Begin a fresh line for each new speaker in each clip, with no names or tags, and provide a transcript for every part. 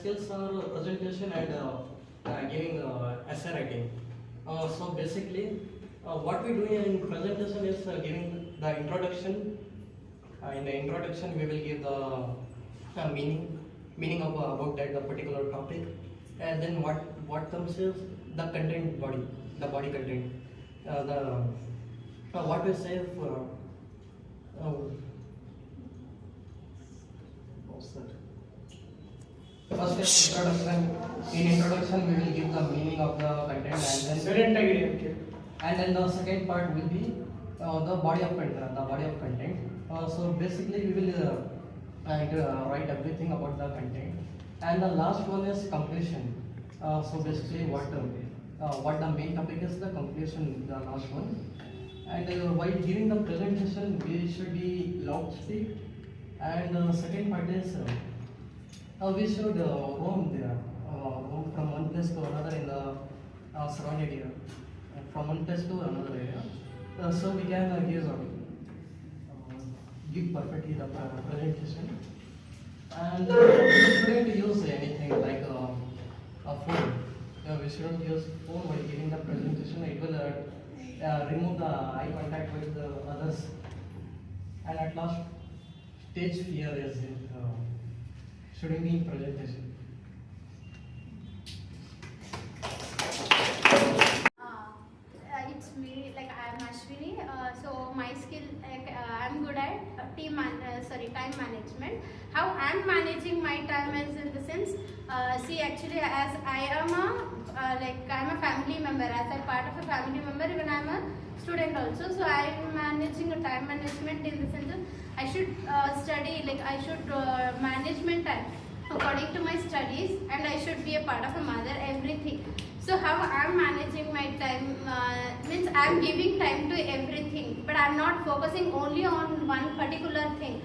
skills are presentation and giving essay writing. So basically, what we do in presentation is giving the introduction. In the introduction, we will give the meaning of about that the particular topic, and then what comes is the content body, the body content, the what we say. First is introduction. In introduction, we will give the meaning of the content, and then the second part will be the body of content. The body of content. So basically, we will write everything about the content, and the last one is completion. So basically, what the main topic is, the completion, the last one. And while giving the presentation, we should be loud speak. And second part is we should roam there, roam from one place to another in the surrounding area, from one place to another area. So we can give perfectly the presentation. And we shouldn't use anything like a phone. We shouldn't use phone while giving the presentation. It will remove the eye contact with the others. And at last, stage fear is shouldn't be in presentation.
It's me, like I'm Ashwini. So my skill, I'm good at time management. How I'm managing my time is in the sense, see, actually, as I am I'm a family member. As I'm part of a family member, even I'm a student also. So I'm managing a time management in the sense of I should study, I should manage my time according to my studies, and I should be a part of a mother, everything. So how I'm managing my time means I'm giving time to everything, but I'm not focusing only on one particular thing.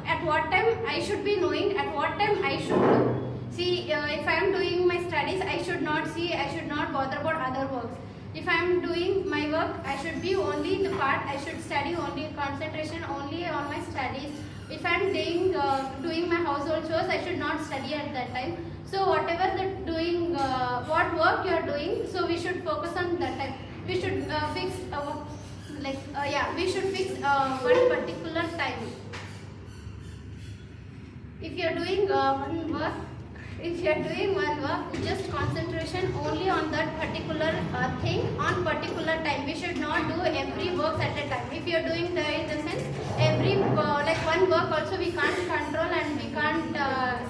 At what time I should be knowing, at what time I should do. See, if I'm doing my studies, I should not bother about other works. If I'm doing my work, I should be only the part, I should study only, concentration only on my studies. If I'm doing my household chores, I should not study at that time. So whatever what work you are doing, so we should focus on that time. We should fix one particular time. If you are doing one work, just concentration only on that particular thing on particular time. We should not do every work at a time. If you are doing in the sense every one work also we can't control and we can't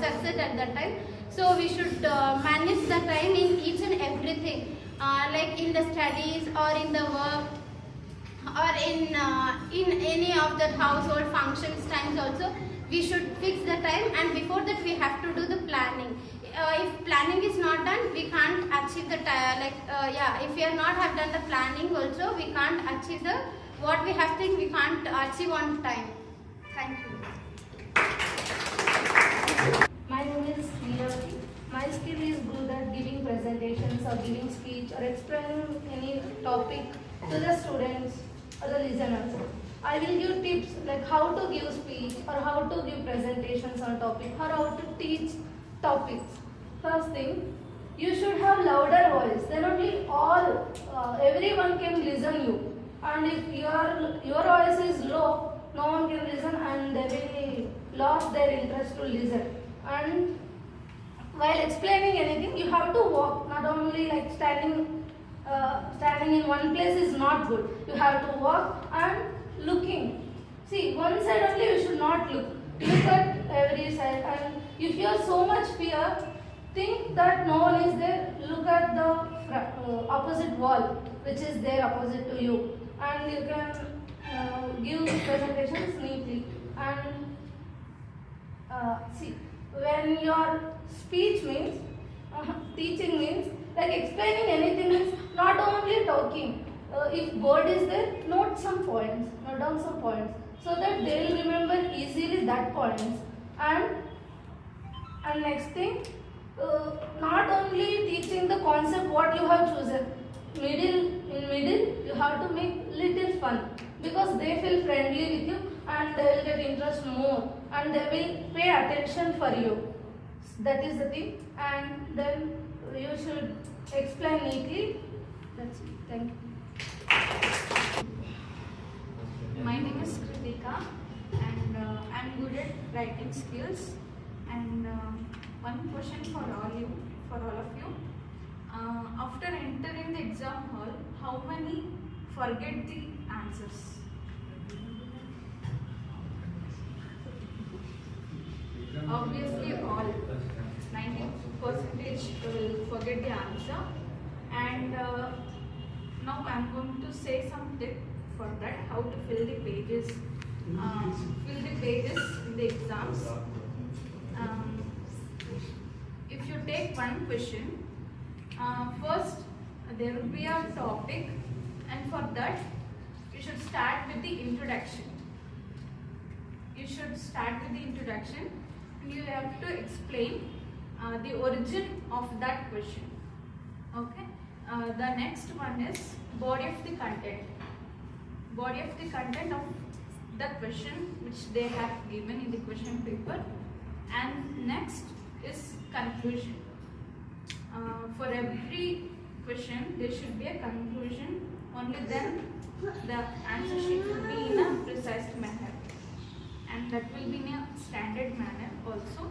succeed at that time. So we should manage the time in each and everything, like in the studies or in the work or in any of the household functions times also. We should fix the time, and before that we have to do the planning. If planning is not done, we can't achieve the if we are not have done the planning also, we can't achieve the what we have think we can't achieve on time. Thank you.
My name is Neerati. My skill is good at giving presentations or giving speech or explaining any topic to the students or the listeners. I will give tips like how to give speech or how to give presentations on topic or how to teach topics. First thing, you should have louder voice. Then only everyone can listen you. And if your voice is low, no one can listen and they will lose their interest to listen. And while explaining anything, you have to walk. Not only like standing in one place is not good. You have to walk and looking. See, one side only you should not look. Look at every side, and if you have so much fear, think that no one is there. Look at the opposite wall, which is there opposite to you, and you can give presentations neatly. And see, when your speech means teaching means like explaining anything is not only talking. If board is there, note down some points, so that they will remember easily that points. And next thing, not only teaching the concept what you have chosen. In middle, you have to make little fun because they feel friendly with you and they will get interest more. and they will pay attention for you. That is the thing, and then you should explain neatly. That's it. Thank you.
My name is Kritika, and I'm good at writing skills. And one question for all of you. After entering the exam hall, how many forget the answers? Obviously, all 90% will forget the answer. And now I'm going to say some tip for that, how to fill the pages. Fill the pages in the exams. If you take one question, first there will be a topic, and for that you should start with the introduction. You should start with the introduction, and you have to explain the origin of that question. Okay. The next one is body of the content. Body of the content of the question which they have given in the question paper. And next is conclusion. For every question there should be a conclusion. Only then the answer sheet will be in a precise manner, and that will be in a standard manner also.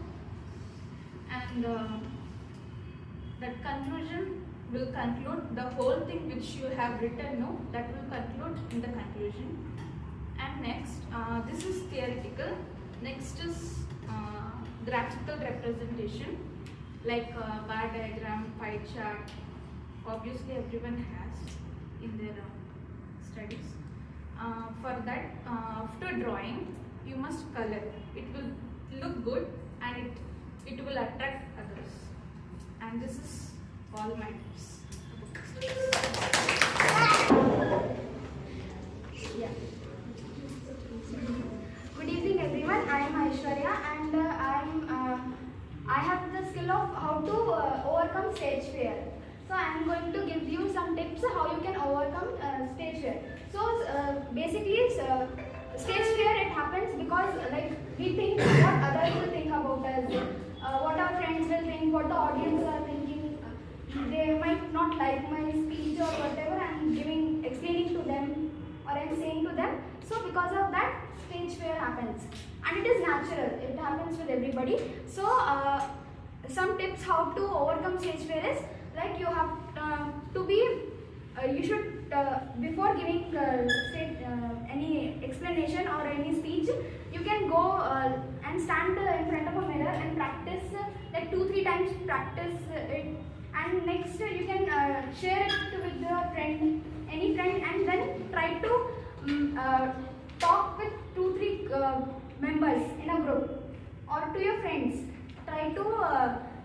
And that conclusion will conclude the whole thing which you have written. No, that will conclude in the conclusion. And next, this is theoretical. Next is graphical representation, like bar diagram, pie chart. Obviously, everyone has in their studies. For that, after drawing, you must color. It will look good, and it will attract others. And this is all my tips.
Yeah. Good evening, everyone. I am Aishwarya, and I have the skill of how to overcome stage fear. So I am going to give you some tips how you can overcome stage fear. So basically, stage fear, it happens because we think what others will think about us, what our friends will think, what the audience are thinking. They might not like my speech or whatever I'm explaining to them or I'm saying to them. So because of that, stage fear happens, and it is natural. It happens with everybody. So some tips how to overcome stage fear is like you have to be. You should before giving any explanation or any speech, you can go and stand in front of a mirror and practice like 2-3 times. Practice it. And next you can share it with your friend, any friend, and then try to talk with 2-3 members in a group or to your friends. Try to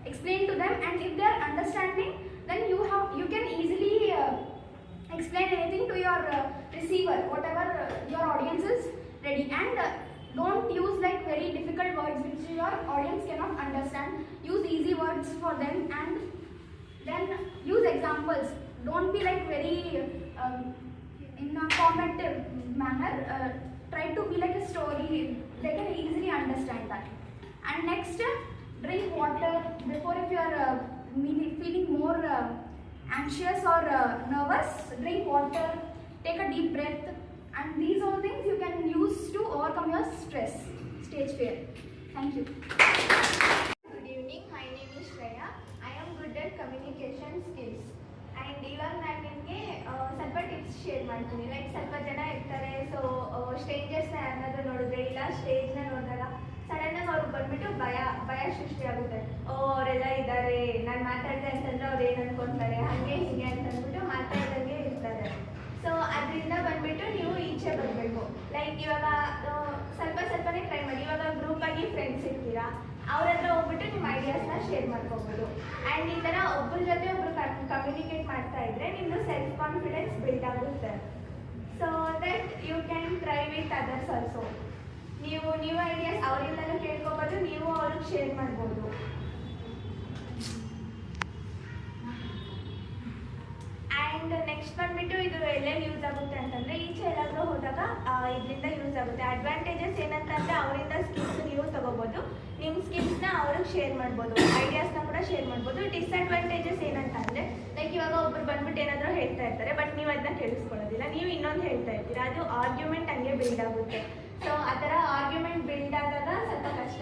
explain to them, and if they are understanding, then you can easily explain anything to your receiver, whatever your audience is ready. And don't use like very difficult words which your audience cannot understand. Use easy words for them, and then use examples. Don't be like very in a combative manner. Try to be like a story. They can easily understand that. And next, drink water before. If you are feeling more anxious or nervous, drink water, take a deep breath, and these all things you can use to overcome your stress, stage fear. Thank you.
Good evening, my name is Shreya. I am good at communication skills. And ಇವಾಗ ನಾನು ನಿಮಗೆ ಸ್ವಲ್ಪ tips share ಮಾಡ್ತೀನಿ. Like ಸ್ವಲ್ಪ ಜನ ಇರ್ತಾರೆ, so ಸ್ಟ್ರೇಂಜರ್ಸ್ನ ಯಾರನ್ನಾದ್ರೂ ನೋಡಿದ್ರೆ ಇಲ್ಲ ಸ್ಟೇಜ್ನ ನೋಡಿದಾಗ ಸಡನ್ನಾಗಿ ಅವ್ರಿಗೆ ಬಂದ್ಬಿಟ್ಟು ಭಯ ಸೃಷ್ಟಿ ಆಗುತ್ತೆ. ಅವರೆಲ್ಲ ಇದ್ದಾರೆ, ನಾನು ಮಾತಾಡಿದೆ ಅಂತಂದ್ರೆ ಅವ್ರು ಏನು ಅನ್ಕೊಂತಾರೆ, ಹಾಗೆ ಹೀಗೆ ಅಂತಂದ್ಬಿಟ್ಟು ಮಾತಾಡ್ದಂಗೆ ಇರ್ತಾರೆ. ಸೊ ಅದರಿಂದ ಬಂದ್ಬಿಟ್ಟು ನೀವು ಈಚೆ ಬರಬೇಕು. ಲೈಕ್ ಇವಾಗ ಸ್ವಲ್ಪನೇ ಟ್ರೈ ಮಾಡಿ. ಇವಾಗ ಗ್ರೂಪಾಗಿ ಫ್ರೆಂಡ್ಸ್ ಇರ್ತೀರಾ, ಅವ್ರ ಹತ್ರ ಹೋಗ್ಬಿಟ್ಟು ನಿಮ್ಮ ಐಡಿಯಾಸ್ನ ಶೇರ್ ಮಾಡ್ಕೋಬೋದು. ಆ್ಯಂಡ್ ಈ ಥರ ಒಬ್ಬರ ಜೊತೆ ಒಬ್ರು ಕಮ್ಯುನಿಕೇಟ್ ಮಾಡ್ತಾ ಇದ್ರೆ ನಿಮ್ಮದು ಸೆಲ್ಫ್ ಕಾನ್ಫಿಡೆನ್ಸ್ ಬಿಲ್ಡ್ ಆಗುತ್ತೆ. So that you can try with others also. ನೀವು ಐಡಿಯಾಸ್ ಅವರಿಂದಲೂ ಕೇಳ್ಕೊಬೋದು, ನೀವು ಅವ್ರಿಗೆ ಶೇರ್ ಮಾಡ್ಬೋದು. ಆ್ಯಂಡ್ ನೆಕ್ಸ್ಟ್ ಬಂದ್ಬಿಟ್ಟು ಇದು ಎಲ್ಲೆಲ್ಲಿ ಯೂಸ್ ಆಗುತ್ತೆ ಅಂತಂದರೆ, ಈಚೆ ಎಲ್ಲಾದರೂ ಹೋದಾಗ ಇದರಿಂದ ಯೂಸ್ ಆಗುತ್ತೆ. ಅಡ್ವಾಂಟೇಜಸ್ ಏನಂತಂದರೆ ಅವರಿಂದ ಸ್ಕಿಲ್ಸ್ ನೀವು ತಗೋಬೋದು, ನಿಮ್ಮ ಸ್ಕಿಲ್ಸ್ನ ಅವ್ರಿಗೆ ಶೇರ್ ಮಾಡ್ಬೋದು, ಐಡಿಯಾಸ್ನ ಕೂಡ ಶೇರ್ ಮಾಡ್ಬೋದು. ಡಿಸ್ಅಡ್ವಾಂಟೇಜಸ್ ಏನಂತಂದರೆ ಲೈಕ್ ಇವಾಗ ಒಬ್ಬರು ಬಂದ್ಬಿಟ್ಟು ಏನಾದರೂ ಹೇಳ್ತಾ ಇರ್ತಾರೆ, ಬಟ್ ನೀವು ಅದನ್ನ ಕೇಳಿಸ್ಕೊಳ್ಳೋದಿಲ್ಲ, ನೀವು ಇನ್ನೊಂದು ಹೇಳ್ತಾ ಇರ್ತೀರಾ, ಅದು ಆರ್ಗ್ಯುಮೆಂಟ್ ಹಂಗೆ ಬಿಲ್ಡ್ ಆಗುತ್ತೆ. ಸೊ ಆ ಥರ ಆರ್ಗ್ಯುಮೆಂಟ್ ಬಿಲ್ಡ್ ಆದಾಗ ಸ್ವಲ್ಪ ಕಷ್ಟ